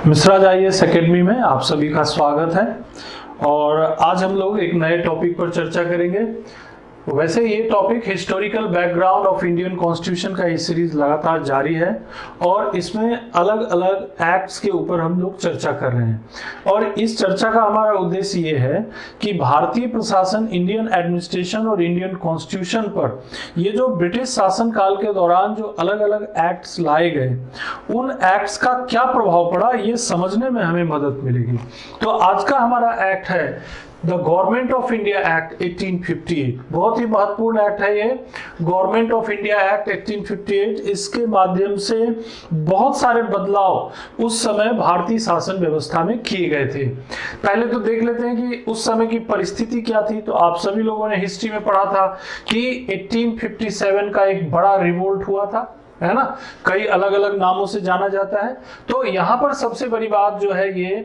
Mishra IAS academy में आप सभी का स्वागत है। और आज हम लोग एक नए टॉपिक पर चर्चा करेंगे। वैसे ये topic historical background of Indian constitution का ये सीरीज लगातार जारी है और इसमें अलग अलग एक्ट्स के ऊपर हम लोग चर्चा कर रहे हैं। और इस चर्चा का हमारा उद्देश्य ये है कि भारतीय प्रशासन, इंडियन एडमिनिस्ट्रेशन और इंडियन कॉन्स्टिट्यूशन पर ये जो ब्रिटिश शासन काल के दौरान जो अलग अलग एक्ट्स लाए गए, उन एक्ट्स का क्या प्रभाव पड़ा, ये समझने में हमें मदद मिलेगी। तो आज का हमारा एक्ट है the government of India act 1858। बहुत ही महत्वपूर्ण एक्ट है ये गवर्नमेंट ऑफ इंडिया एक्ट 1858। इसके माध्यम से बहुत सारे बदलाव उस समय भारतीय शासन व्यवस्था में किए गए थे। पहले तो देख लेते हैं कि उस समय की परिस्थिति क्या थी। तो आप सभी लोगों ने हिस्ट्री में पढ़ा था कि 1857 का एक बड़ा रिवोल्ट हुआ था, है ना। कई अलग अलग नामों से जाना जाता है। तो यहां पर सबसे बड़ी बात जो है ये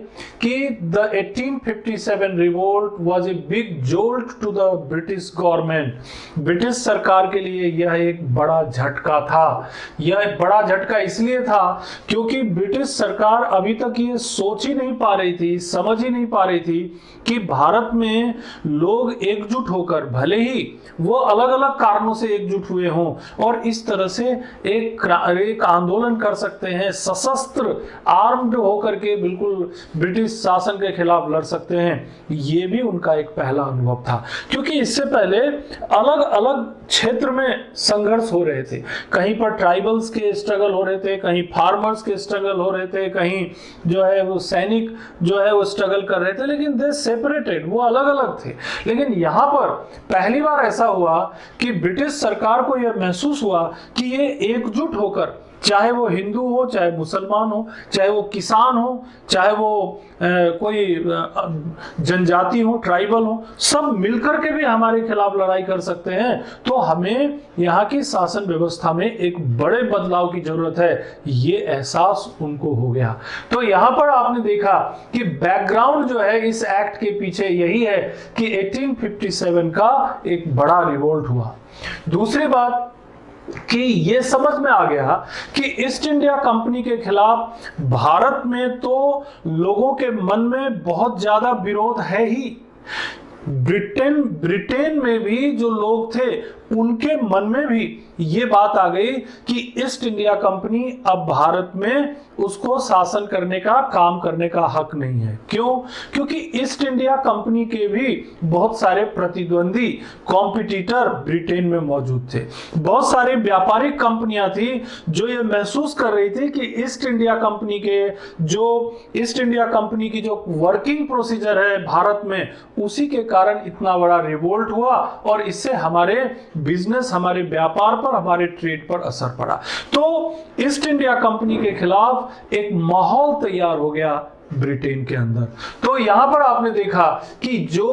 कि the 1857 revolt was a big jolt to the British government. British सरकार के लिए यह एक बड़ा झटका था। यह एक बड़ा झटका इसलिए था क्योंकि ब्रिटिश सरकार अभी तक ये सोच ही नहीं पा रही थी, समझ ही नहीं पा रही थी कि भारत में लोग एकजुट होकर, भले ही वो अलग अलग कारणों से एकजुट हुए हों और इस तरह से एक आंदोलन कर सकते हैं, सशस्त्र आर्म्ड होकर के बिल्कुल ब्रिटिश शासन के खिलाफ लड़ सकते हैं। ये भी उनका एक पहला अनुभव था क्योंकि इससे पहले अलग अलग क्षेत्र में संघर्ष हो रहे थे। कहीं पर ट्राइबल्स के स्ट्रगल हो रहे थे, कहीं फार्मर्स के स्ट्रगल हो रहे थे, कहीं जो है वो सैनिक जो है वो स्ट्रगल कर रहे थे, लेकिन दे सेपरेटेड, वो अलग अलग थे। लेकिन यहाँ पर पहली बार ऐसा हुआ कि ब्रिटिश सरकार को यह महसूस हुआ कि ये एकजुट होकर, चाहे वो हिंदू हो, चाहे मुसलमान हो, चाहे वो किसान हो, चाहे वो कोई जनजाति हो, ट्राइबल हो, सब मिलकर के भी हमारे खिलाफ लड़ाई कर सकते हैं। तो हमें यहाँ की शासन व्यवस्था में एक बड़े बदलाव की जरूरत है, ये एहसास उनको हो गया। तो यहाँ पर आपने देखा कि बैकग्राउंड जो है इस एक्ट के पीछे यही है कि 1857 का एक बड़ा रिवोल्ट हुआ। दूसरी बात कि ये समझ में आ गया कि ईस्ट इंडिया कंपनी के खिलाफ भारत में तो लोगों के मन में बहुत ज्यादा विरोध है ही। ब्रिटेन में भी जो लोग थे उनके मन में भी ये बात आ गई कि ईस्ट इंडिया कंपनी अब भारत में उसको शासन करने का, काम करने का हक नहीं है। क्यों? क्योंकि ईस्ट इंडिया कंपनी के भी बहुत सारे प्रतिद्वंदी, कॉम्पिटिटर ब्रिटेन में मौजूद थे। बहुत सारी व्यापारिक कंपनियां थी जो ये महसूस कर रही थी कि ईस्ट इंडिया कंपनी की जो वर्किंग प्रोसीजर है भारत में, उसी के कारण इतना बड़ा रिवोल्ट हुआ और इससे हमारे बिजनेस, हमारे व्यापार पर, हमारे ट्रेड पर असर पड़ा। तो ईस्ट इंडिया कंपनी के खिलाफ एक माहौल तैयार हो गया ब्रिटेन के अंदर। तो यहां पर आपने देखा कि जो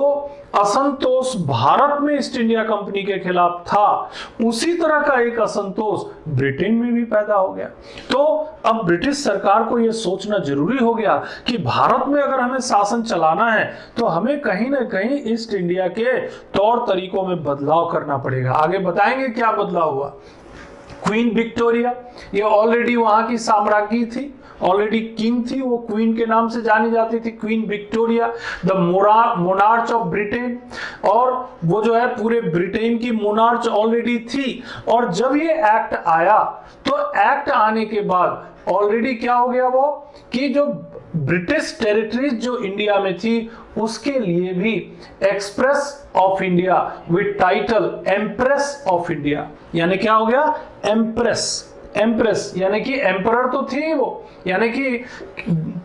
असंतोष भारत में ईस्ट इंडिया कंपनी के खिलाफ था, उसी तरह का एक असंतोष ब्रिटेन में भी पैदा हो गया। तो अब ब्रिटिश सरकार को यह सोचना जरूरी हो गया कि भारत में अगर हमें शासन चलाना है तो हमें कहीं ना कहीं ईस्ट इंडिया के तौर तरीकों में बदलाव करना पड़ेगा। आगे बताएंगे क्या बदलाव हुआ। क्वीन विक्टोरिया, ये ऑलरेडी वहां की साम्राज्ञी थी, ऑलरेडी किंग थी, वो क्वीन के नाम से जानी जाती थी, queen Victoria the monarch of Britain. और वो जो है पूरे ब्रिटेन की मोनार्च ऑलरेडी थी। और जब ये एक्ट आया तो एक्ट आने के बाद ऑलरेडी क्या हो गया वो कि जो ब्रिटिश टेरिटरीज जो इंडिया में थी उसके लिए भी express of India with title empress of India, यानी क्या हो गया, एम्प्रेस यानी कि एम्परर तो थी वो, यानी कि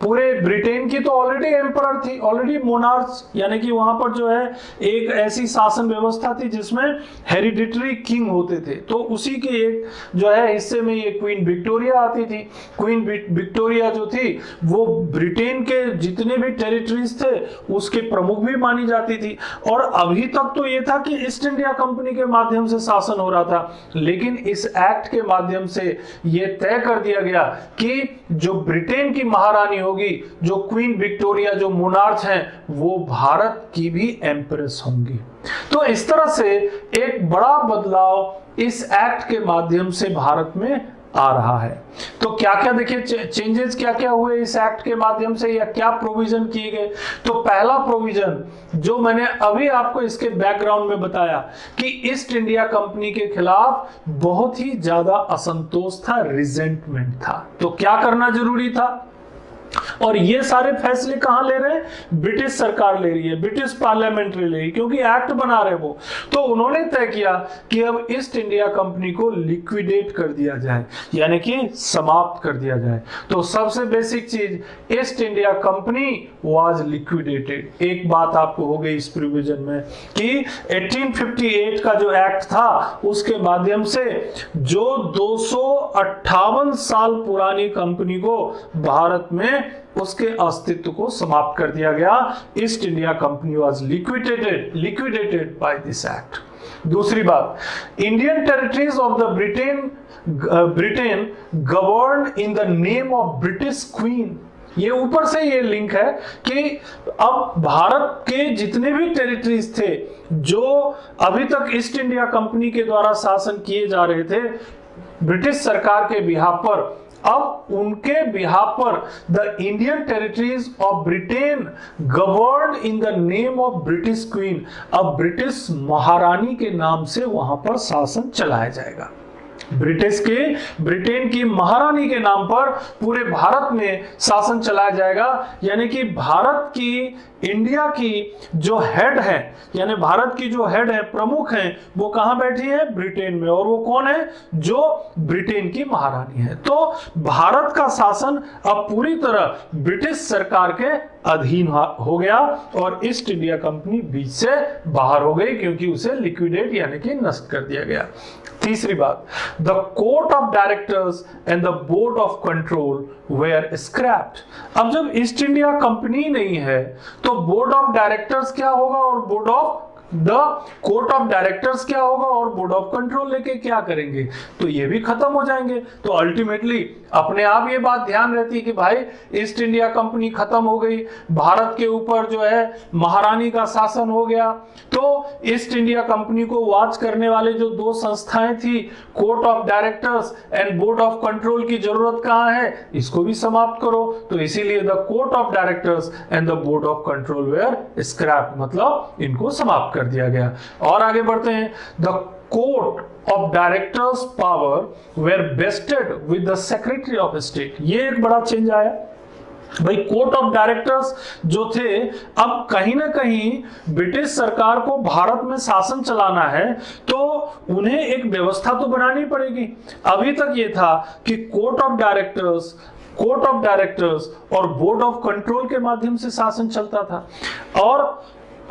पूरे ब्रिटेन की तो ऑलरेडी एम्परर थी, ऑलरेडी मोनार्च, यानी कि वहां पर जो है एक ऐसी शासन व्यवस्था थी जिसमें हेरिडिटरी किंग होते थे। तो उसी के एक जो है हिस्से में ये क्वीन विक्टोरिया आती थी। क्वीन विक्टोरिया जो थी वो ब्रिटेन के जितने भी टेरिटरीज थे उसके प्रमुख भी मानी जाती थी। और अभी तक तो ये था कि ईस्ट इंडिया कंपनी के माध्यम से शासन हो रहा था, लेकिन इस एक्ट के माध्यम से ये तय कर दिया गया कि जो ब्रिटेन की महारानी होगी, जो क्वीन विक्टोरिया, जो मोनार्च हैं, वो भारत की भी एम्प्रेस होंगी। तो इस तरह से एक बड़ा बदलाव इस एक्ट के माध्यम से भारत में आ रहा है। तो क्या क्या देखिए चेंजेस क्या क्या हुए इस एक्ट के माध्यम से, या क्या प्रोविजन किए गए। तो पहला प्रोविजन जो मैंने अभी आपको इसके बैकग्राउंड में बताया कि ईस्ट इंडिया कंपनी के खिलाफ बहुत ही ज्यादा असंतोष था, रिजेंटमेंट था। तो क्या करना जरूरी था, और ये सारे फैसले कहां ले रहे हैं, ब्रिटिश सरकार ले रही है, ब्रिटिश पार्लियामेंट ले रही है, क्योंकि एक्ट बना रहे वो। तो उन्होंने तय किया कि अब ईस्ट इंडिया कंपनी को लिक्विडेट कर दिया जाए, यानी कि समाप्त कर दिया जाए। तो सबसे बेसिक चीज, east India Company was liquidated. एक बात आपको हो गई इस प्रोविजन में कि 1858 का जो एक्ट था उसके माध्यम से जो 258 साल पुरानी कंपनी को भारत में उसके अस्तित्व को समाप्त कर दिया गया। East India Company was liquidated by this act. दूसरी बात, Indian territories of the Britain govern in the name of British queen. ये ऊपर से ये लिंक है कि अब भारत के जितने भी टेरिटरीज थे जो अभी तक ईस्ट इंडिया कंपनी के द्वारा शासन किए जा रहे थे ब्रिटिश सरकार के बिहाफ पर, अब उनके बिहाफ पर the Indian territories of Britain govern in the name of British queen. अब ब्रिटिश महारानी के नाम से वहां पर शासन चलाया जाएगा। ब्रिटेन की महारानी के नाम पर पूरे भारत में शासन चलाया जाएगा, यानी कि भारत की, इंडिया की जो हेड है, यानी भारत की जो हेड है, प्रमुख हैं, वो कहां बैठी है, ब्रिटेन में। और वो कौन है, जो ब्रिटेन की महारानी है। तो भारत का शासन अब पूरी तरह ब्रिटिश सरकार के अधीन हो गया और ईस्ट इंडिया कंपनी बीच से बाहर हो गई, क्योंकि उसे लिक्विडेट यानी कि नष्ट कर दिया गया। तीसरी बात, the court of directors and the board of control were scrapped. अब जब ईस्ट इंडिया कंपनी नहीं है तो बोर्ड ऑफ डायरेक्टर्स क्या होगा और board of the court of directors क्या होगा और बोर्ड ऑफ कंट्रोल लेके क्या करेंगे, तो ये भी खत्म हो जाएंगे। तो अल्टीमेटली अपने आप ये बात ध्यान रहती है कि भाई ईस्ट इंडिया कंपनी खत्म हो गई, भारत के ऊपर जो है महारानी का शासन हो गया। तो ईस्ट इंडिया कंपनी को वॉच करने वाले जो दो संस्थाएं थी, court of directors and board of control की जरूरत कहां है, इसको भी समाप्त करो। तो इसीलिए the court of directors and the board of control were scrapped, मतलब इनको समाप्त दिया गया। और आगे बढ़ते हैं, the court of directors power were vested with the secretary of state. ये एक बड़ा चेंज आया भाई। कोर्ट ऑफ डायरेक्टर्स जो थे, अब कहीं ना कहीं ब्रिटिश सरकार को भारत में शासन चलाना है तो उन्हें एक व्यवस्था तो बनानी पड़ेगी। अभी तक ये था कि कोर्ट ऑफ डायरेक्टर्स और बोर्ड ऑफ कंट्रोल के माध्यम से शासन चलता था, और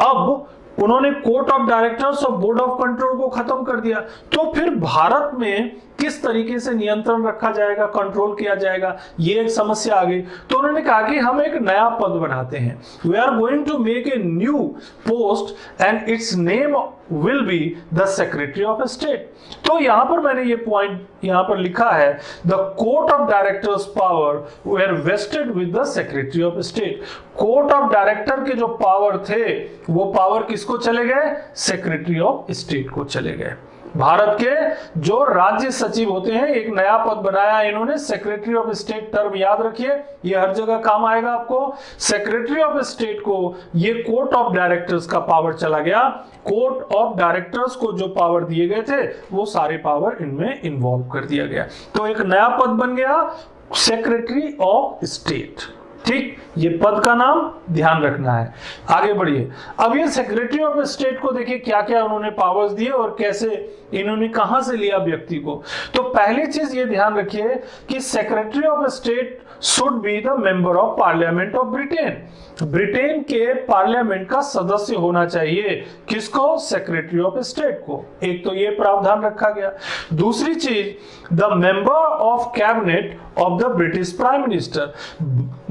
अब उन्होंने कोर्ट ऑफ डायरेक्टर्स और बोर्ड ऑफ कंट्रोल को खत्म कर दिया। तो फिर भारत में किस तरीके से नियंत्रण रखा जाएगा, कंट्रोल किया जाएगा, ये एक समस्या आ गई। तो उन्होंने कहा कि हम एक नया पद बनाते हैं, we are going to make a new post and its name will be the secretary of state. तो यहां पर मैंने ये पॉइंट यहां पर लिखा है, the court of directors power were vested with the secretary of state. Court of director के जो पावर थे वो पावर किसको चले गए, सेक्रेटरी ऑफ स्टेट को चले गए। भारत के जो राज्य सचिव होते हैं, एक नया पद बनाया इन्होंने, सेक्रेटरी ऑफ स्टेट। टर्म याद रखिए, ये हर जगह काम आएगा आपको। सेक्रेटरी ऑफ स्टेट को ये कोर्ट ऑफ डायरेक्टर्स का पावर चला गया। कोर्ट ऑफ डायरेक्टर्स को जो पावर दिए गए थे वो सारे पावर इनमें इन्वॉल्व कर दिया गया। तो एक नया पद बन गया, सेक्रेटरी ऑफ स्टेट। ठीक, ये पद का नाम ध्यान रखना है। आगे बढ़िए, अब ये सेक्रेटरी ऑफ स्टेट को देखिए क्या क्या उन्होंने पावर्स दिए और कैसे इन्होंने कहां से लिया व्यक्ति को। तो पहली चीज ये ध्यान रखिए कि secretary of state should be the member of parliament of Britain. Britain के पार्लियामेंट का सदस्य होना चाहिए, किसको, सेक्रेटरी ऑफ स्टेट को। एक तो ये प्रावधान रखा गया। दूसरी चीज, the member of cabinet of the British prime minister.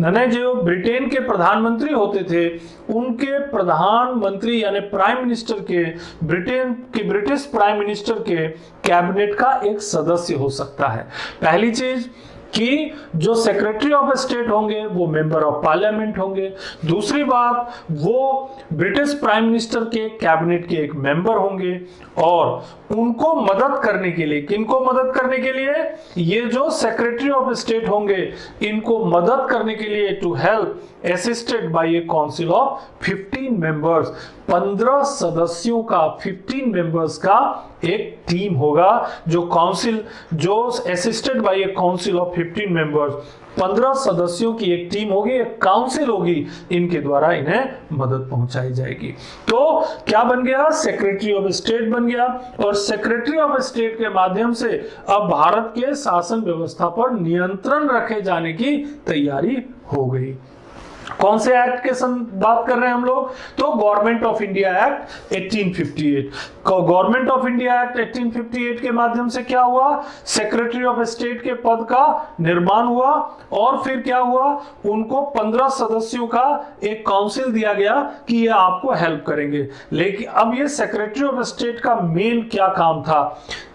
यानी जो ब्रिटेन के प्रधानमंत्री होते थे उनके प्रधानमंत्री यानी प्राइम मिनिस्टर के, ब्रिटेन के ब्रिटिश प्राइम मिनिस्टर के कैबिनेट का एक सदस्य हो सकता है। पहली चीज, कि जो सेक्रेटरी ऑफ स्टेट होंगे वो मेंबर ऑफ पार्लियामेंट होंगे। दूसरी बात, वो ब्रिटिश प्राइम मिनिस्टर के कैबिनेट के एक मेंबर होंगे और उनको मदद करने के लिए, किनको मदद करने के लिए, ये जो सेक्रेटरी ऑफ स्टेट होंगे इनको मदद करने के लिए to help assisted by a council of 15 members, 15 सदस्यों का, 15 मेंबर्स का एक टीम होगा जो काउंसिल, जो assisted by a council of 15 members, 15 सदस्यों की एक टीम होगी, एक काउंसिल होगी, इनके द्वारा इन्हें मदद पहुंचाई जाएगी। तो क्या बन गया, सेक्रेटरी ऑफ स्टेट बन गया और सेक्रेटरी ऑफ स्टेट के माध्यम से अब भारत के शासन व्यवस्था पर नियंत्रण रखे जाने की तैयारी हो गई। कौन से एक्ट के बात कर रहे हैं हम लोग, तो government of India act 1858। Government of India act 1858 के माध्यम से क्या हुआ, सेक्रेटरी ऑफ स्टेट के पद का निर्माण हुआ और फिर क्या हुआ, उनको 15 सदस्यों का एक काउंसिल दिया गया कि ये आपको हेल्प करेंगे। लेकिन अब ये सेक्रेटरी ऑफ स्टेट का मेन क्या काम था,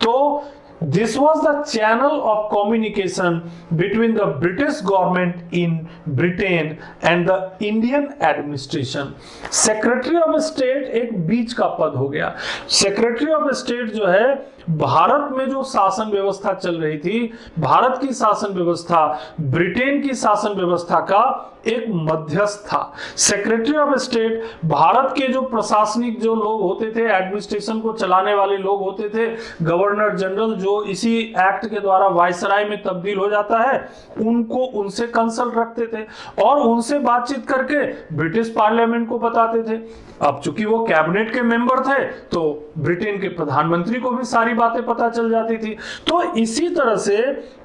तो this was the channel of communication between the British government in Britain and the Indian administration। Secretary of state एक बीच का पद हो गया। सेक्रेटरी ऑफ स्टेट जो है, भारत में जो शासन व्यवस्था चल रही थी, भारत की शासन व्यवस्था ब्रिटेन की शासन व्यवस्था का एक मध्यस्थ था। सेक्रेटरी ऑफ स्टेट भारत के जो प्रशासनिक जो लोग होते थे, एडमिनिस्ट्रेशन को चलाने वाले लोग होते थे, गवर्नर जनरल जो इसी एक्ट के द्वारा वायसराय में तब्दील हो जाता है, उनको, उनसे कंसल्ट रखते थे और उनसे बातचीत करके ब्रिटिश पार्लियामेंट को बताते थे। अब चूंकि वो कैबिनेट के मेंबर थे तो ब्रिटेन के प्रधानमंत्री को भी सारी बातें पता चल जाती थी। तो इसी तरह से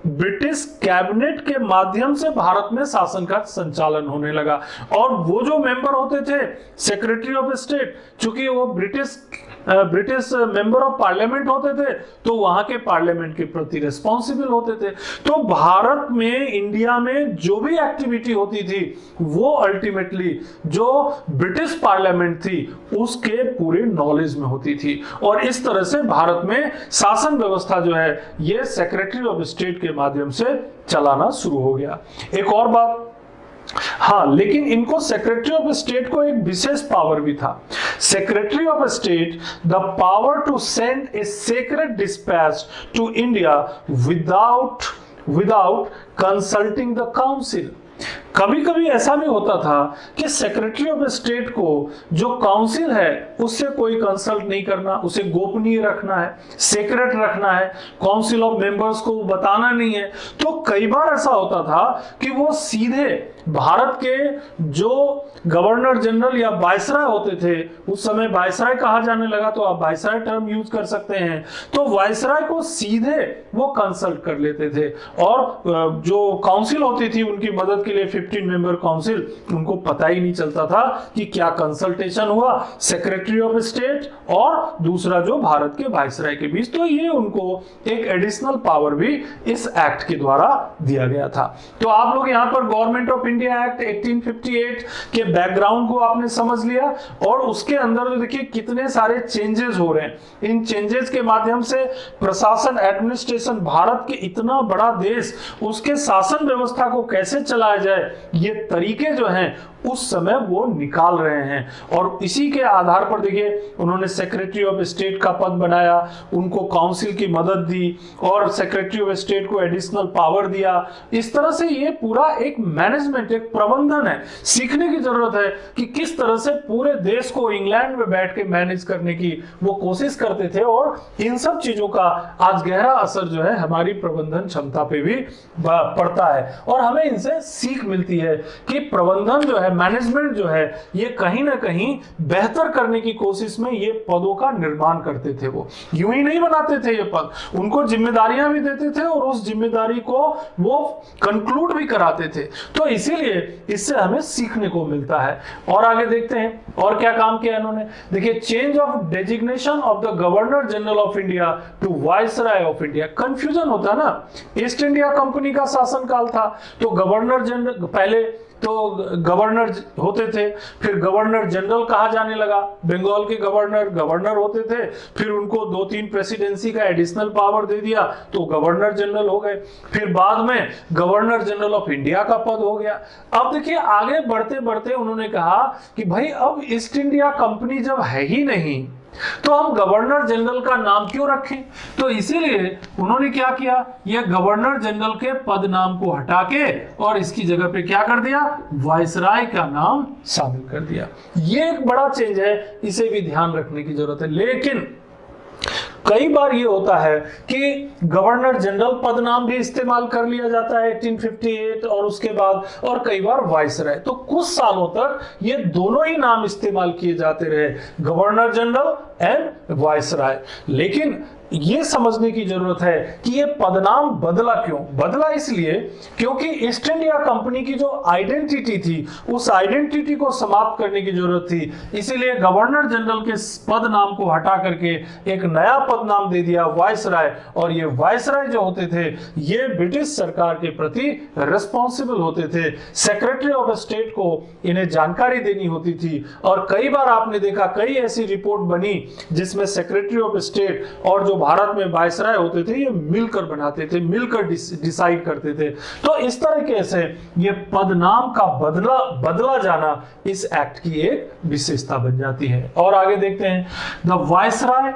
ब्रिटिश कैबिनेट के माध्यम से भारत में शासन का संचालन होने लगा और वो जो मेंबर होते थे सेक्रेटरी ऑफ स्टेट, चूंकि वो ब्रिटिश मेंबर ऑफ पार्लियामेंट होते थे तो वहां के पार्लियामेंट के प्रति रिस्पॉन्सिबल होते थे। तो भारत में, इंडिया में जो भी एक्टिविटी होती थी वो अल्टीमेटली जो ब्रिटिश पार्लियामेंट थी उसके पूरे नॉलेज में होती थी और इस तरह से भारत में शासन व्यवस्था जो है ये सेक्रेटरी ऑफ स्टेट के माध्यम से चलाना शुरू हो गया। एक और बात, हाँ, लेकिन इनको सेक्रेटरी ऑफ स्टेट को एक विशेष पावर भी था। Secretary of state the power to send a secret dispatch to India without consulting the council. कभी कभी ऐसा भी होता था कि सेक्रेटरी ऑफ स्टेट को जो काउंसिल है उससे कोई कंसल्ट नहीं करना, उसे गोपनीय रखना है, सीक्रेट रखना है, काउंसिल ऑफ मेंबर्स को बताना नहीं है। तो कई बार ऐसा होता था कि वो सीधे भारत के जो गवर्नर जनरल या वायसराय होते थे, उस समय वायसराय कहा जाने लगा तो आप वायसराय टर्म यूज कर सकते हैं, तो वायसराय को सीधे वो कंसल्ट कर लेते थे और जो काउंसिल होती थी उनकी मदद के लिए 15 मेंबर काउंसिल, उनको पता ही नहीं चलता था कि क्या कंसल्टेशन हुआ सेक्रेटरी ऑफ स्टेट और दूसरा जो भारत के वायसराय के बीच। तो ये उनको एक एडिशनल पावर भी इस एक्ट के द्वारा दिया गया था। तो आप लोग यहाँ पर गवर्नमेंट ऑफ इंडिया एक्ट 1858 के बैकग्राउंड को आपने समझ लिया और उसके अंदर जो देखिए कितने सारे चेंजेस हो रहे हैं। इन चेंजेस के माध्यम से प्रशासन, एडमिनिस्ट्रेशन, भारत के इतना बड़ा देश, उसके शासन व्यवस्था को कैसे चलाया जाए, ये तरीके जो हैं उस समय वो निकाल रहे हैं और इसी के आधार पर देखिए उन्होंने सेक्रेटरी ऑफ स्टेट का पद बनाया, उनको काउंसिल की मदद दी और सेक्रेटरी ऑफ स्टेट को एडिशनल पावर दिया। इस तरह से ये पूरा एक मैनेजमेंट, एक प्रबंधन है। सीखने की जरूरत है कि किस तरह से पूरे देश को इंग्लैंड में बैठ के मैनेज करने की वो कोशिश करते थे और इन सब चीजों का आज गहरा असर जो है हमारी प्रबंधन क्षमता पे भी पड़ता है और हमें इनसे सीख मिलती है कि प्रबंधन जो है, मैनेजमेंट जो है, ये कहीं ना कहीं बेहतर करने की कोशिश में ये पदों का निर्माण करते थे। वो यूं ही नहीं बनाते थे ये पद, उनको जिम्मेदारियां भी देते थे और उस जिम्मेदारी को वो कंक्लूड भी कराते थे। तो इसीलिए इससे हमें सीखने को मिलता है। और आगे देखते हैं और क्या काम किया इन्होंने। देखिए, change of designation of the governor general of India to viceroy of India. Confusion होता ना, ईस्ट इंडिया कंपनी का शासन काल था तो गवर्नर जनरल, पहले तो गवर्नर होते थे, फिर गवर्नर जनरल कहा जाने लगा। बंगाल के गवर्नर होते थे, फिर उनको 2-3 प्रेसिडेंसी का एडिशनल पावर दे दिया तो गवर्नर जनरल हो गए। फिर बाद में गवर्नर जनरल ऑफ इंडिया का पद हो गया। अब देखिए आगे बढ़ते बढ़ते उन्होंने कहा कि भाई अब ईस्ट इंडिया कंपनी जब है ही नहीं तो हम गवर्नर जनरल का नाम क्यों रखें। तो इसीलिए उन्होंने क्या किया, यह गवर्नर जनरल के पद नाम को हटा के और इसकी जगह पे क्या कर दिया, वायसराय का नाम शामिल कर दिया। ये एक बड़ा चेंज है, इसे भी ध्यान रखने की जरूरत है। लेकिन कई बार ये होता है कि गवर्नर जनरल पद नाम भी इस्तेमाल कर लिया जाता है 1858 और उसके बाद, और कई बार वायसराय। तो कुछ सालों तक ये दोनों ही नाम इस्तेमाल किए जाते रहे, गवर्नर जनरल एंड वायसराय। लेकिन ये समझने की जरूरत है कि ये पदनाम बदला क्यों। बदला इसलिए क्योंकि ईस्ट इंडिया कंपनी की जो आइडेंटिटी थी उस आइडेंटिटी को समाप्त करने की जरूरत थी। इसीलिए गवर्नर जनरल के पद नाम को हटा करके एक नया पद नाम दे दिया वायसराय। और ये वायसराय जो होते थे ये ब्रिटिश सरकार के प्रति रिस्पॉन्सिबल होते थे। सेक्रेटरी ऑफ स्टेट को इन्हें जानकारी देनी होती थी। और कई बार आपने देखा कई ऐसी रिपोर्ट बनी जिसमें सेक्रेटरी ऑफ स्टेट और जो भारत में वायसराय होते थे ये मिलकर बनाते थे, मिलकर डिसाइड करते थे। तो इस तरीके से ये पदनाम का बदला जाना इस एक्ट की एक विशेषता बन जाती है। और आगे देखते हैं, the viceroy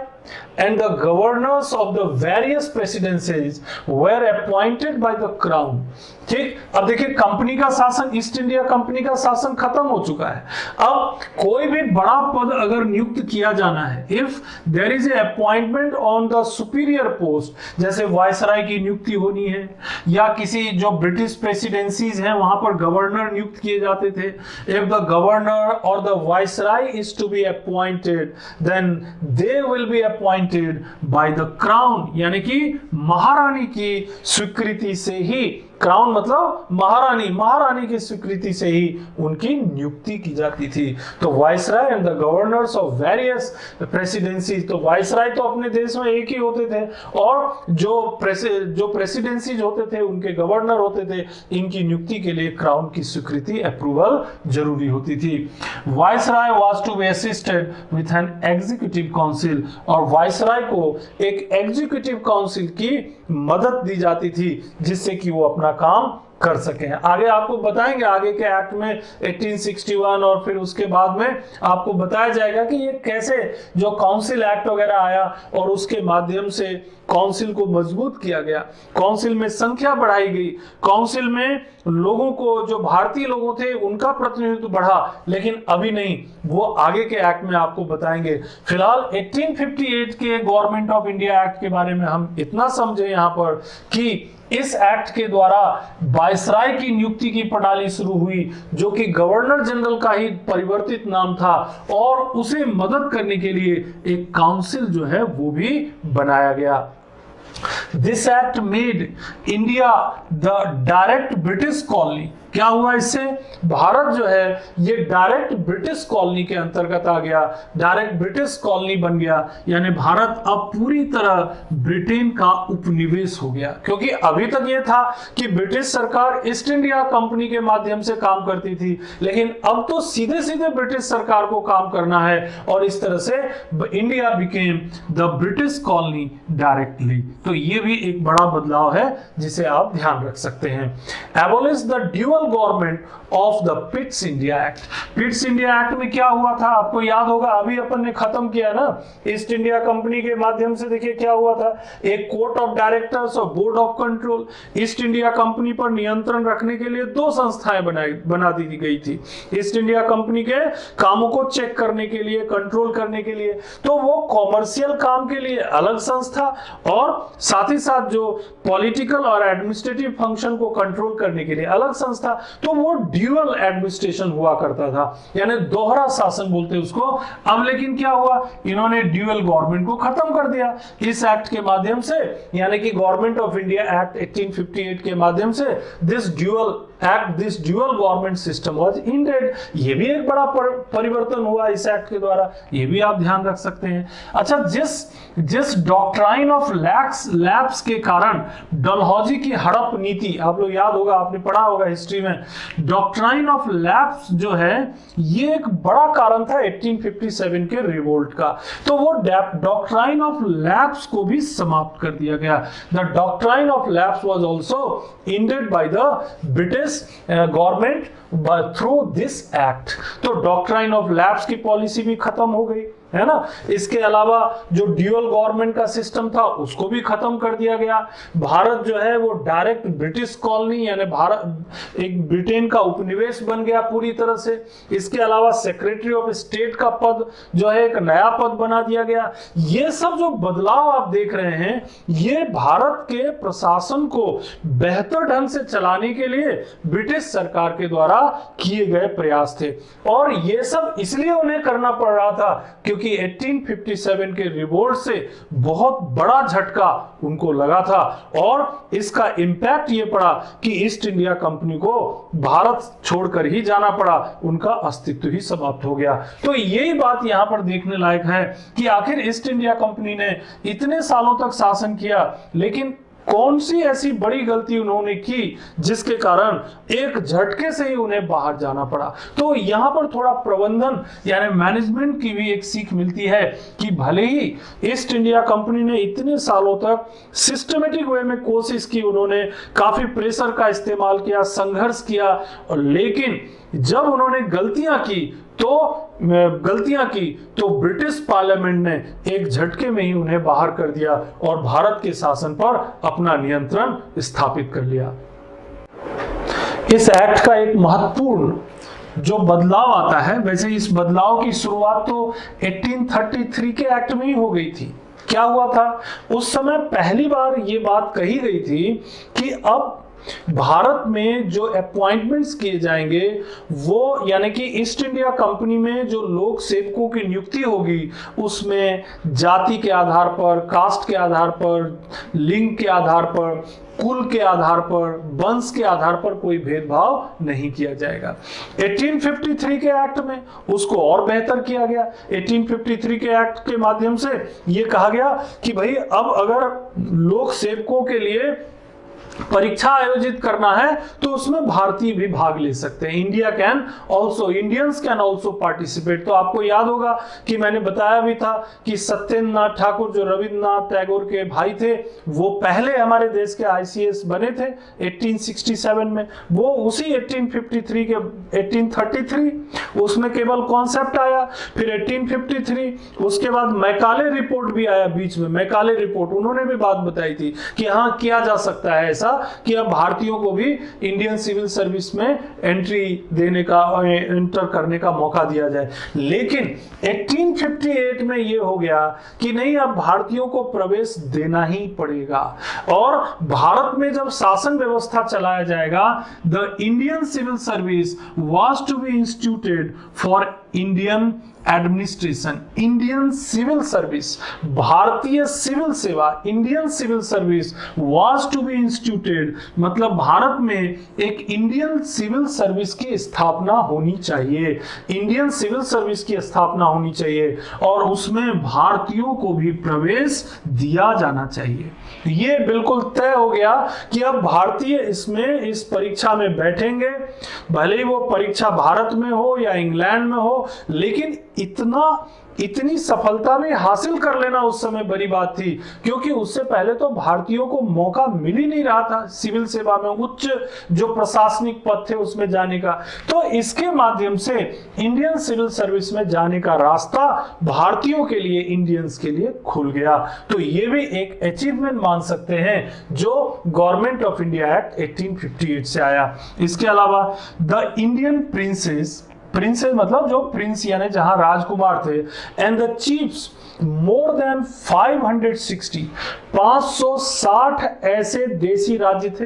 and the governors of the various presidencies were appointed by the crown। ठीक, अब देखिए कंपनी का शासन, ईस्ट इंडिया कंपनी का शासन खत्म हो चुका है। अब कोई भी बड़ा पद अगर नियुक्त किया जाना है, if there is a appointment on the superior post, जैसे वायसराय की नियुक्ति होनी है या किसी जो ब्रिटिश प्रेसिडेंसीज हैं वहां पर गवर्नर नियुक्त किए जाते थे, इफ द गवर्नर और the viceroy is to be appointed then they will be appointed by the crown, यानी कि महारानी की स्वीकृति से ही, क्राउन मतलब महारानी की स्वीकृति से ही उनकी नियुक्ति की जाती थी। तो viceroy and the governors of various presidency, तो वायसराय तो अपने देश में एक ही होते थे और जो प्रेसिडेंसीज होते थे उनके गवर्नर होते थे, इनकी नियुक्ति के लिए क्राउन की स्वीकृति अप्रूवल जरूरी होती थी। Viceroy was to be assisted with an executive council, और वायसराय को एक एग्जीक्यूटिव काउंसिल की मदद दी जाती थी जिससे कि वो अपना काम कर सके। आगे आपको बताएंगे, आगे के एक्ट में 1861 और फिर उसके बाद में आपको बताया जाएगा कि ये कैसे जो काउंसिल एक्ट वगैरह आया और उसके माध्यम से काउंसिल को मजबूत किया गया, काउंसिल में संख्या बढ़ाई गई, काउंसिल में लोगों को, जो भारतीय लोगों थे उनका प्रतिनिधित्व बढ़ा। लेकिन अभी नहीं, वो आगे के एक्ट में आपको बताएंगे। फिलहाल 1858 के गवर्नमेंट ऑफ इंडिया एक्ट के बारे में हम इतना समझे यहाँ पर कि इस एक्ट के द्वारा वायसराय की नियुक्ति की प्रणाली शुरू हुई, जो कि गवर्नर जनरल का ही परिवर्तित नाम था, और उसे मदद करने के लिए एक काउंसिल जो है वो भी बनाया गया। This act made India the direct British colony। क्या हुआ इससे, भारत जो है ये डायरेक्ट ब्रिटिश कॉलोनी के अंतर्गत आ गया, डायरेक्ट ब्रिटिश कॉलोनी बन गया, यानी भारत अब पूरी तरह ब्रिटेन का उपनिवेश हो गया। क्योंकि अभी तक ये था कि ब्रिटिश सरकार ईस्ट इंडिया कंपनी के माध्यम से काम करती थी, लेकिन अब तो सीधे सीधे ब्रिटिश सरकार को काम करना है, और इस तरह से India became the British colony directly. तो ये भी एक बड़ा बदलाव है जिसे आप ध्यान रख सकते हैं। Abolish the dual government of the Pitt's India act. Pitt's India act में क्या हुआ था आपको याद होगा, अभी अपन ने खत्म किया ना ईस्ट इंडिया कंपनी के माध्यम से। देखिए क्या हुआ था, एक कोर्ट ऑफ डायरेक्टर्स और board of control. East India company पर नियंत्रण रखने के लिए दो संस्थाएं बना दी गई थी, ईस्ट इंडिया कंपनी के कामों को चेक करने के लिए, कंट्रोल करने के लिए। तो वो कॉमर्शियल काम के लिए अलग संस्था और साथ ही साथ जो पॉलिटिकल और एडमिनिस्ट्रेटिव फंक्शन को कंट्रोल करने के लिए अलग संस्था। तो वो ड्यूअल एडमिनिस्ट्रेशन हुआ करता था, यानी दोहरा शासन बोलते उसको। अब लेकिन क्या हुआ, इन्होंने ड्यूअल गवर्नमेंट को खत्म कर दिया इस एक्ट के माध्यम से, यानी कि गवर्नमेंट ऑफ इंडिया एक्ट 1858 के माध्यम से this dual government system was ended. ये भी एक बड़ा परिवर्तन हुआ इस एक्ट के द्वारा, ये भी आप ध्यान रख सकते हैं। अच्छा, जिस डॉक्ट्राइन ऑफ लैप्स के कारण डलहौजी की हड़प नीति, आप लोग याद होगा, आपने पढ़ा होगा हिस्ट्री में, में डॉक्ट्राइन ऑफ लैप्स जो है ये एक बड़ा कारण था 1857 के रिवोल्ट का। तो वो डॉक्ट्राइन ऑफ लैप्स को भी समाप्त कर दिया गया। The doctrine of lapse was also ended by the British government through this act. तो डॉक्ट्राइन ऑफ लैप्स की पॉलिसी भी खत्म हो गई, है ना। इसके अलावा जो ड्यूअल गवर्नमेंट का सिस्टम था उसको भी खत्म कर दिया गया। भारत जो है वो डायरेक्ट ब्रिटिश कॉलोनी यानी भारत एक ब्रिटेन का उपनिवेश बन गया पूरी तरह से। इसके अलावा सेक्रेटरी ऑफ स्टेट का पद जो है एक नया पद बना दिया गया। ये सब जो बदलाव आप देख रहे हैं ये भारत के प्रशासन को बेहतर ढंग से चलाने के लिए ब्रिटिश सरकार के द्वारा किए गए प्रयास थे। और ये सब इसलिए उन्हें करना पड़ रहा था क्योंकि 1857 के रिवोल्ट से बहुत बड़ा झटका उनको लगा था और इसका इंपैक्ट ये पड़ा कि ईस्ट इंडिया कंपनी को भारत छोड़कर ही जाना पड़ा, उनका अस्तित्व ही समाप्त हो गया। तो यही बात यहां पर देखने लायक है कि आखिर ईस्ट इंडिया कंपनी ने इतने सालों तक शासन किया लेकिन कौन सी ऐसी बड़ी गलती उन्होंने की जिसके कारण एक झटके से ही उन्हें बाहर जाना पड़ा। तो यहां पर थोड़ा प्रबंधन यानी मैनेजमेंट की भी एक सीख मिलती है कि भले ही ईस्ट इंडिया कंपनी ने इतने सालों तक सिस्टमेटिक वे में कोशिश की, उन्होंने काफी प्रेशर का इस्तेमाल किया, संघर्ष किया, लेकिन जब उन्होंने गलतियां की तो ब्रिटिश पार्लियामेंट ने एक झटके में ही उन्हें बाहर कर दिया और भारत के शासन पर अपना नियंत्रण स्थापित कर लिया। इस एक्ट का एक महत्वपूर्ण जो बदलाव आता है, वैसे इस बदलाव की शुरुआत तो 1833 के एक्ट में ही हो गई थी। क्या हुआ था उस समय, पहली बार ये बात कही गई थी कि अब भारत में जो अपॉइंटमेंट्स किए जाएंगे वो यानी कि ईस्ट इंडिया कंपनी में जो लोक सेवकों की नियुक्ति होगी उसमें जाति के आधार पर, कास्ट के आधार पर, लिंग के आधार पर, कुल के आधार पर, वंश के आधार पर कोई भेदभाव नहीं किया जाएगा। 1853 के एक्ट में उसको और बेहतर किया गया। 1853 के एक्ट के माध्यम से यह कहा गया कि भाई अब अगर लोक सेवकों के लिए परीक्षा आयोजित करना है तो उसमें भारतीय भी भाग ले सकते हैं। Indians can also participate. तो आपको याद होगा कि मैंने बताया भी था कि सत्येंद्र नाथ ठाकुर जो रविन्द्रनाथ टैगोर के भाई थे वो पहले हमारे देश के ICS बने थे 1867 में। वो उसी 1833 उसमें केवल कॉन्सेप्ट आया। फिर 1853 उसके बाद मैकाले रिपोर्ट भी आया बीच में। मैकाले रिपोर्ट उन्होंने भी बात बताई थी कि हाँ किया जा सकता है कि अब भारतीयों को भी इंडियन सिविल सर्विस में एंटर करने का मौका दिया जाए। लेकिन 1858 में यह हो गया कि नहीं, अब भारतीयों को प्रवेश देना ही पड़ेगा और भारत में जब शासन व्यवस्था चलाया जाएगा, the Indian civil service was to be instituted for Indian administration. Indian civil service, भारतीय सिविल सेवा, Indian civil service was to be instituted, मतलब भारत में एक इंडियन सिविल सर्विस की स्थापना होनी चाहिए। इंडियन सिविल सर्विस की स्थापना होनी चाहिए और उसमें भारतीयों को भी प्रवेश दिया जाना चाहिए। ये बिल्कुल तय हो गया कि अब भारतीय इसमें इस परीक्षा में बैठेंगे, भले ही वो परीक्षा भारत में हो या इंग्लैंड में हो, लेकिन इतनी सफलता भी हासिल कर लेना उस समय बड़ी बात थी, क्योंकि उससे पहले तो भारतीयों को मौका मिल ही नहीं रहा था सिविल सेवा में, उच्च जो प्रशासनिक पद थे उसमें जाने का। तो इसके माध्यम से इंडियन सिविल सर्विस में जाने का रास्ता भारतीयों के लिए, इंडियंस के लिए खुल गया। तो ये भी एक अचीवमेंट मान सकते हैं जो गवर्नमेंट ऑफ इंडिया एक्ट 1858 से आया। इसके अलावा द इंडियन प्रिंसेस मतलब जो प्रिंस यानी जहां राजकुमार थे, and the chiefs more than 560 ऐसे देशी राज्य थे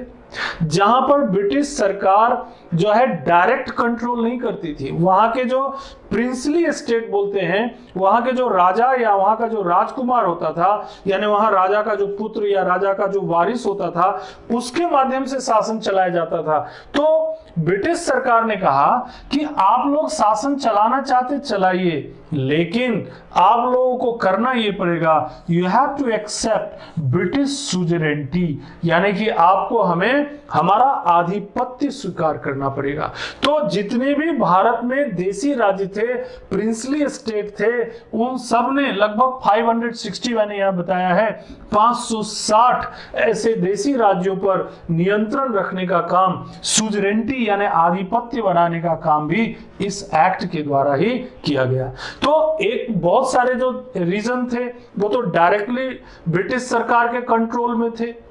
जहां पर ब्रिटिश सरकार जो है डायरेक्ट कंट्रोल नहीं करती थी। वहां के जो प्रिंसली स्टेट बोलते हैं, वहां के जो राजा या वहां का जो राजकुमार होता था, यानी वहां राजा का जो पुत्र या राजा का जो वारिस होता था, उसके माध्यम से शासन चलाया जाता था। तो ब्रिटिश सरकार ने कहा कि आप लोग शासन चलाना चाहते चलाइए, लेकिन आप लोगों को करना ये पड़ेगा, you have to accept British suzerainty, यानी कि आपको हमें हमारा आधिपत्य स्वीकार करना पड़ेगा। तो जितने भी भारत में देसी राज्य थे, प्रिंसली स्टेट थे, उन सब ने लगभग 560, मैंने यहां बताया है 560 ऐसे देसी राज्यों पर नियंत्रण रखने का काम, सुजरेंटी यानी आधिपत्य बनाने का काम भी इस एक्ट के द्वारा ही किया गया। तो एक बहुत सारे जो रीजन थे वो तो डायरेक्टली ब्रिटिश सरकार के कंट्रोल में थे,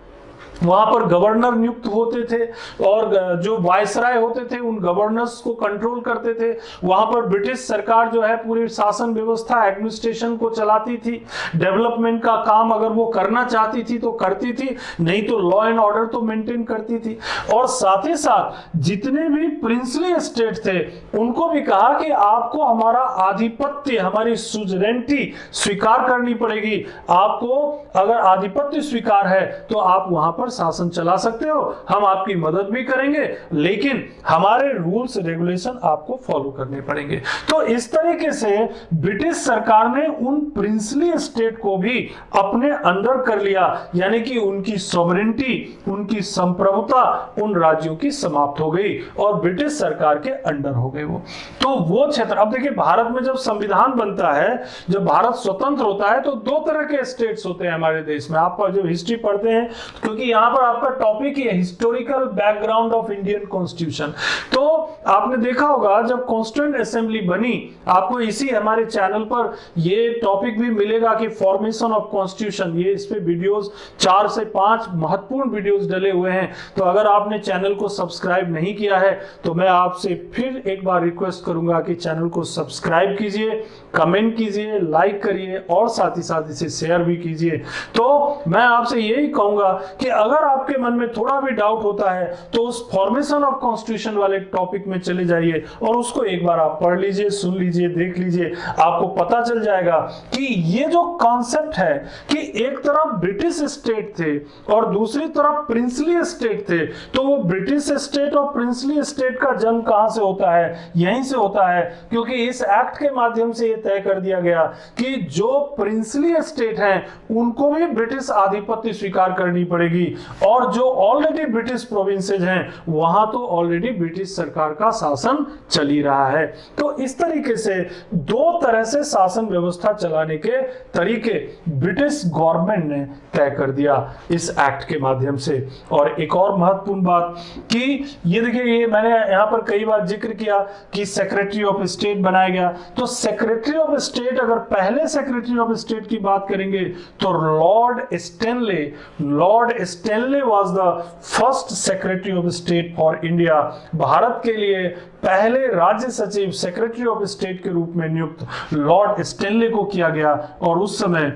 वहां पर गवर्नर नियुक्त होते थे और जो वायसराय होते थे उन गवर्नर्स को कंट्रोल करते थे। वहां पर ब्रिटिश सरकार जो है पूरी शासन व्यवस्था, एडमिनिस्ट्रेशन को चलाती थी। डेवलपमेंट का काम अगर वो करना चाहती थी तो करती थी, नहीं तो लॉ एंड ऑर्डर तो मेंटेन करती थी। और साथ ही साथ जितने भी प्रिंसली स्टेट थे उनको भी कहा कि आपको हमारा आधिपत्य, हमारी सुजरेंटी स्वीकार करनी पड़ेगी। आपको अगर आधिपत्य स्वीकार है तो आप वहां पर शासन चला सकते हो, हम आपकी मदद भी करेंगे, लेकिन हमारे रूल्स रेगुलेशन आपको फॉलो करने पड़ेंगे। तो इस तरीके से ब्रिटिश सरकार ने उन प्रिंसली स्टेट को भी अपने अंडर कर लिया, यानी कि उनकी सॉवरेंटी, उनकी संप्रभुता उन राज्यों की समाप्त हो गई और ब्रिटिश सरकार के अंडर हो गए वो। तो वो क्षेत्र, अब देखिए भारत में जब संविधान बनता है, जब भारत स्वतंत्र होता है, तो दो तरह के स्टेट्स होते हैं हमारे देश में। आप जब हिस्ट्री पढ़ते हैं, क्योंकि यहां पर आपका टॉपिक ही है historical background of Indian constitution, तो आपने देखा होगा जब कॉन्स्टिट्यूएंट असेंबली बनी, आपको इसी हमारे चैनल पर ये टॉपिक भी मिलेगा कि फॉर्मेशन ऑफ कॉन्स्टिट्यूशन, ये इस पे वीडियोस 4 से 5 महत्वपूर्ण वीडियोस डले हुए हैं। तो अगर आपने चैनल को सब्सक्राइब नहीं किया है तो मैं आपसे फिर एक बार रिक्वेस्ट करूंगा कि चैनल को सब्सक्राइब कीजिए, कमेंट कीजिए, लाइक करिए और साथ ही साथ इसे शेयर भी कीजिए। तो मैं आपसे यही कहूंगा कि अगर आपके मन में थोड़ा भी डाउट होता है तो उस फॉर्मेशन ऑफ कॉन्स्टिट्यूशन वाले टॉपिक में चले जाइए और उसको एक बार आप पढ़ लीजिए, सुन लीजिए, देख लीजिए। आपको पता चल जाएगा कि ये जो कॉन्सेप्ट है कि एक तरफ ब्रिटिश स्टेट थे और दूसरी तरफ प्रिंसली स्टेट थे, तो वो ब्रिटिश स्टेट और प्रिंसली स्टेट का जन्म कहां से होता है? यहीं से होता है, क्योंकि इस एक्ट के माध्यम से ये तय कर दिया गया कि जो प्रिंसली स्टेट हैं उनको भी ब्रिटिश आधिपत्य स्वीकार करनी पड़ेगी और जो ऑलरेडी ब्रिटिश प्रोविंसेस हैं वहां तो ऑलरेडी ब्रिटिश सरकार का शासन चल ही रहा है। तो इस तरीके से दो तरह से शासन व्यवस्था चलाने के तरीके ब्रिटिश गवर्नमेंट ने तय कर दिया इस एक्ट के माध्यम से। और एक और महत्वपूर्ण बात कि ये देखिए, ये मैंने यहां पर कई बार जिक्र किया कि सेक्रेटरी ऑफ स्टेट बनाया गया। तो सेक्रेटरी ऑफ स्टेट, अगर पहले सेक्रेटरी ऑफ स्टेट की बात करेंगे तो Lord Stanley was the first secretary of state for India. Bharat के लिए पहले राज्य सचिव सेक्रेटरी ऑफ स्टेट के रूप में नियुक्त लॉर्ड स्टेनले को किया गया। और उस समय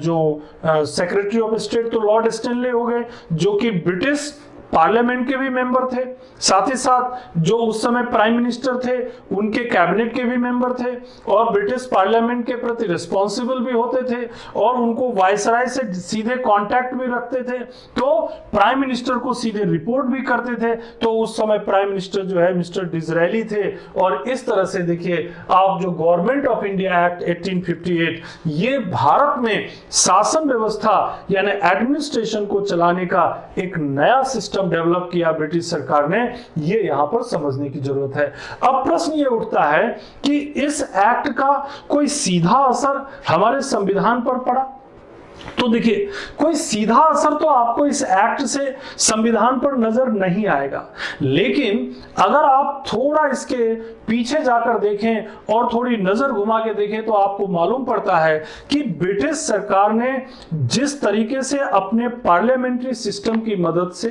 जो सेक्रेटरी ऑफ स्टेट तो लॉर्ड स्टेनले हो गए, जो कि ब्रिटिश पार्लियामेंट के भी मेंबर थे, साथ ही साथ जो उस समय प्राइम मिनिस्टर थे उनके कैबिनेट के भी मेंबर थे और ब्रिटिश पार्लियामेंट के प्रति रिस्पॉन्सिबल भी होते थे और उनको वायसराय से सीधे कांटेक्ट भी रखते थे। तो प्राइम मिनिस्टर को सीधे रिपोर्ट भी करते थे। तो उस समय प्राइम मिनिस्टर जो है मिस्टर डिज़रायली थे। और इस तरह से देखिए आप जो गवर्नमेंट ऑफ इंडिया एक्ट 1858, ये भारत में शासन व्यवस्था यानी एडमिनिस्ट्रेशन को चलाने का एक नया सिस्टम डेवलप किया ब्रिटिश सरकार ने, ये यहां पर समझने की जरूरत है। अब प्रश्न ये उठता है कि इस एक्ट का कोई सीधा असर हमारे संविधान पर पड़ा? तो देखिए, कोई सीधा असर तो आपको इस एक्ट से संविधान पर नजर नहीं आएगा, लेकिन अगर आप थोड़ा इसके पीछे जाकर देखें और थोड़ी नजर घुमा के देखें तो आपको मालूम पड़ता है कि ब्रिटिश सरकार ने जिस तरीके से अपने पार्लियामेंट्री सिस्टम की मदद से,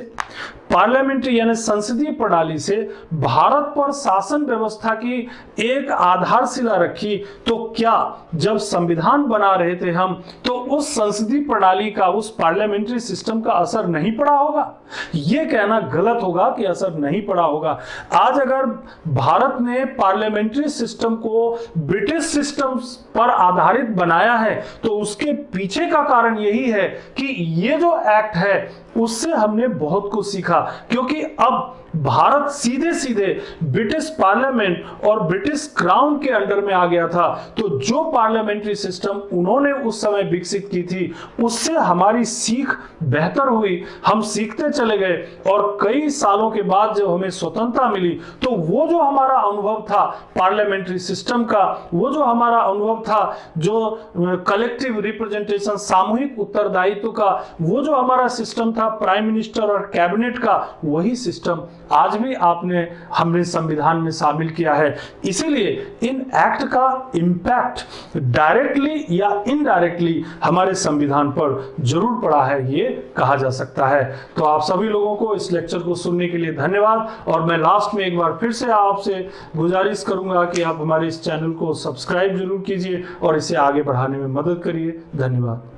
पार्लियामेंट्री यानी संसदीय प्रणाली से भारत पर शासन व्यवस्था की एक आधारशिला रखी, तो क्या जब संविधान बना रहे थे हम, तो उस संसदीय प्रणाली का, उस पार्लियामेंट्री सिस्टम का असर नहीं पड़ा होगा? यह कहना गलत होगा कि असर नहीं पड़ा होगा। आज अगर भारत ने पार्लियामेंट्री सिस्टम को ब्रिटिश सिस्टम पर आधारित बनाया है तो उसके पीछे का कारण यही है कि ये जो एक्ट है उससे हमने बहुत कुछ सीखा, क्योंकि अब भारत सीधे सीधे ब्रिटिश पार्लियामेंट और ब्रिटिश क्राउन के अंडर में आ गया था। तो जो पार्लियामेंट्री सिस्टम उन्होंने उस समय विकसित की थी उससे हमारी सीख बेहतर हुई, हम सीखते चले गए और कई सालों के बाद जब हमें स्वतंत्रता मिली तो वो जो हमारा अनुभव था पार्लियामेंट्री सिस्टम का, वो जो हमारा अनुभव था जो कलेक्टिव रिप्रेजेंटेशन सामूहिक उत्तरदायित्व का, वो जो हमारा सिस्टम था प्राइम मिनिस्टर और कैबिनेट का, वही सिस्टम आज भी हमने संविधान में शामिल किया है। इसीलिए इन एक्ट का इंपैक्ट डायरेक्टली या इनडायरेक्टली हमारे संविधान पर जरूर पड़ा है, ये कहा जा सकता है। तो आप सभी लोगों को इस लेक्चर को सुनने के लिए धन्यवाद। और मैं लास्ट में एक बार फिर से आपसे गुजारिश करूंगा कि आप हमारे इस चैनल को सब्सक्राइब जरूर कीजिए और इसे आगे बढ़ाने में मदद करिए। धन्यवाद।